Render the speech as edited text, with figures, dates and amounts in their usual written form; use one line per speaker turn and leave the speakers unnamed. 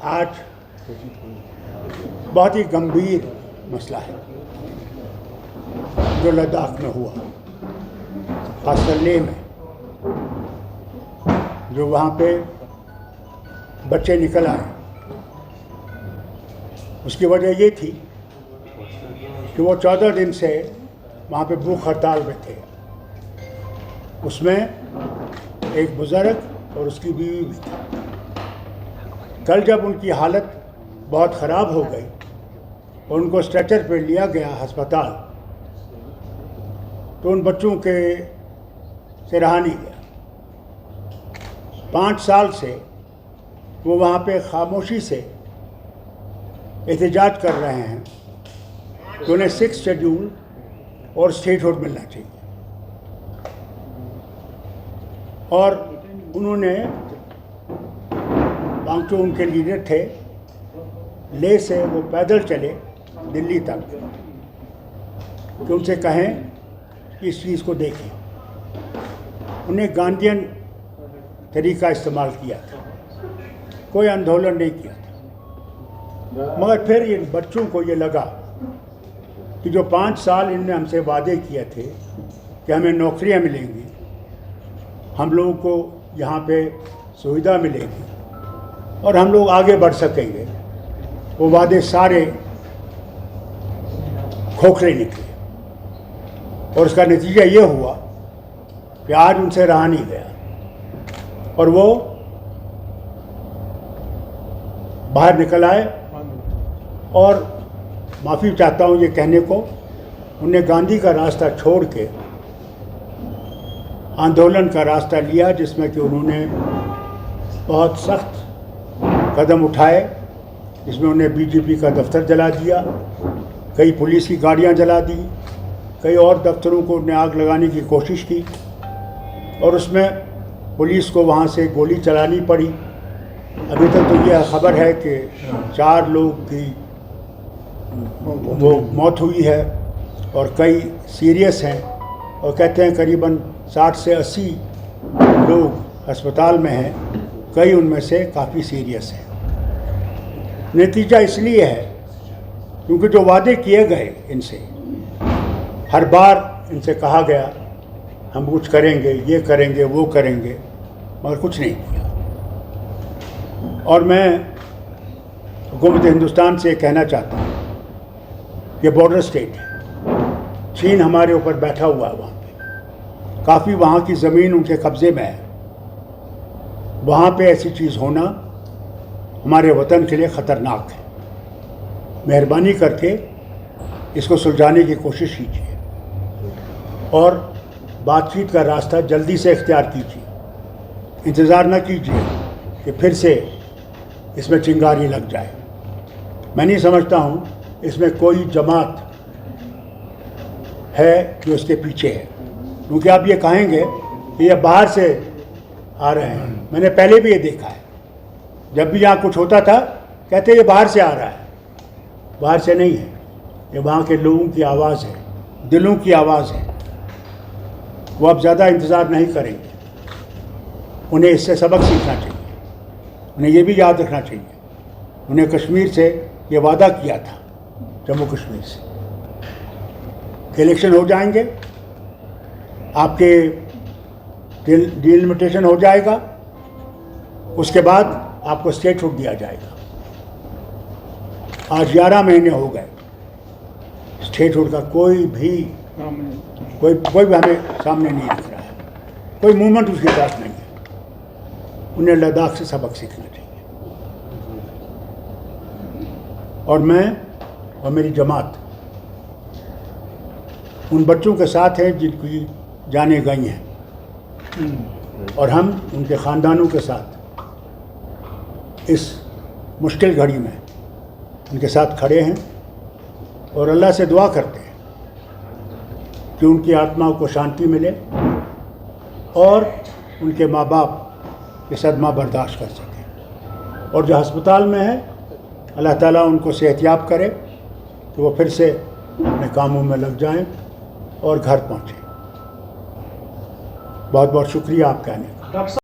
आज बहुत ही गंभीर मसला है जो लद्दाख में हुआ, खासकर लेह में, जो वहाँ पे बच्चे निकल आए। उसकी वजह ये थी कि वो 14 दिन से वहाँ पे भूख हड़ताल में थे। उसमें एक बुज़ुर्ग और उसकी बीवी भी थी। कल जब उनकी हालत बहुत ख़राब हो गई और उनको स्ट्रेचर पे लिया गया अस्पताल, तो उन बच्चों के से रहा नहीं गया। 5 साल से वो वहाँ पे खामोशी से एहतजाज कर रहे हैं कि उन्हें 6th शेड्यूल और स्टेटहुड मिलना चाहिए। और उन्होंने, वांगचू उनके लीडर थे, लेह से वो पैदल चले दिल्ली तक कि उनसे कहें कि इस चीज़ को देखें। उन्हें गांधीयन तरीका इस्तेमाल किया था, कोई आंदोलन नहीं किया था। मगर फिर इन बच्चों को ये लगा कि जो 5 साल इनने हमसे वादे किए थे कि हमें नौकरियां मिलेंगी, हम लोगों को यहाँ पे सुविधा मिलेगी और हम लोग आगे बढ़ सकेंगे, वो वादे सारे खोखले निकले। और उसका नतीजा ये हुआ कि आज उनसे रहा नहीं गया और वो बाहर निकल आए। और माफ़ी चाहता हूँ ये कहने को, उन्हें गांधी का रास्ता छोड़ के आंदोलन का रास्ता लिया, जिसमें कि उन्होंने बहुत सख्त कदम उठाए, जिसमें उन्हें बीजेपी का दफ्तर जला दिया, कई पुलिस की गाड़ियां जला दी, कई और दफ्तरों को उन्हें आग लगाने की कोशिश की और उसमें पुलिस को वहां से गोली चलानी पड़ी। अभी तक तो यह खबर है कि 4 लोग की वो मौत हुई है और कई सीरियस हैं, और कहते हैं करीबन 60 से 80 लोग अस्पताल में हैं, कई उनमें से काफ़ी सीरियस हैं। नतीजा इसलिए है क्योंकि जो वादे किए गए इनसे, हर बार इनसे कहा गया हम कुछ करेंगे, ये करेंगे, वो करेंगे, मगर कुछ नहीं किया। और मैं हुकूमत हिंदुस्तान से कहना चाहता हूँ, ये बॉर्डर स्टेट है, चीन हमारे ऊपर बैठा हुआ है, वहाँ पे काफ़ी वहाँ की ज़मीन उनके कब्ज़े में है। वहाँ पे ऐसी चीज़ होना हमारे वतन के लिए ख़तरनाक है। मेहरबानी करके इसको सुलझाने की कोशिश कीजिए और बातचीत का रास्ता जल्दी से इख्तियार कीजिए। इंतज़ार न कीजिए कि फिर से इसमें चिंगारी लग जाए। मैं नहीं समझता हूँ इसमें कोई जमात है जो इसके पीछे है, क्योंकि आप ये कहेंगे कि ये बाहर से आ रहे हैं। मैंने पहले भी ये देखा है, जब भी यहाँ कुछ होता था कहते ये बाहर से आ रहा है। बाहर से नहीं है, ये वहाँ के लोगों की आवाज़ है, दिलों की आवाज़ है। वो अब ज़्यादा इंतज़ार नहीं करेंगे, उन्हें इससे सबक सीखना चाहिए। उन्हें ये भी याद रखना चाहिए, उन्हें कश्मीर से ये वादा किया था, जम्मू कश्मीर से, इलेक्शन हो जाएंगे, आपके डिलिमिटेशन हो जाएगा, उसके बाद आपको स्टेटहुड दिया जाएगा। आज 11 महीने हो गए, स्टेटहुड का कोई भी हमें सामने नहीं दिख रहा है, कोई मूवमेंट उसके पास नहीं है। उन्हें लद्दाख से सबक सीखना चाहिए। और मैं और मेरी जमात उन बच्चों के साथ हैं जिनकी जानें गई हैं, और हम उनके ख़ानदानों के साथ इस मुश्किल घड़ी में उनके साथ खड़े हैं और अल्लाह से दुआ करते हैं कि उनकी आत्मा को शांति मिले और उनके माँ बाप ये सदमा बर्दाश्त कर सकें। और जो अस्पताल में है, अल्लाह ताला उनको सेहतयाब करे कि वो फिर से अपने कामों में लग जाएं और घर पहुँचें। बहुत बहुत शुक्रिया आपका आने का।